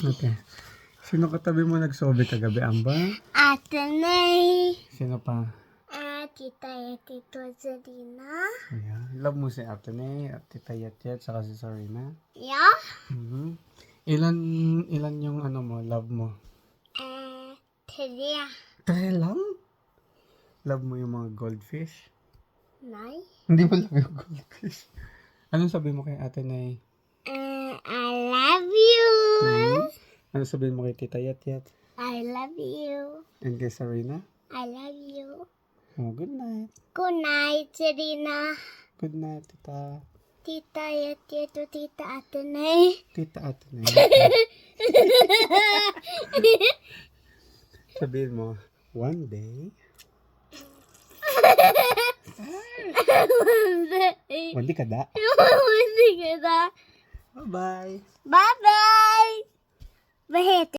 Okay. Sino katabi mo nagsobe kagabi, Amba? Ate Nay. Sino pa? Tita ya Tito Zarina. Ayan. Love mo si Ate Nay, at Tita Yet, saka si Sarina. Yeah. Mhm. Ilan yung mo, love mo? Tria. 3 lang? Love mo yung mga goldfish? Nay. Hindi mo love yung goldfish. Anong sabi mo kay Ate Nay? I love you. Anong sabi mo kay Tita Yet? I love you. And kay Sarina? I love you. Oh, good night. Good night, Zarina. Good night, Tita. Tita ya Tito, Tita Ate Nay. Tita Ate Nay. Sabihin mo, one day. One day kada. Hindi kita. Bye-bye. Bye-bye. Bahit.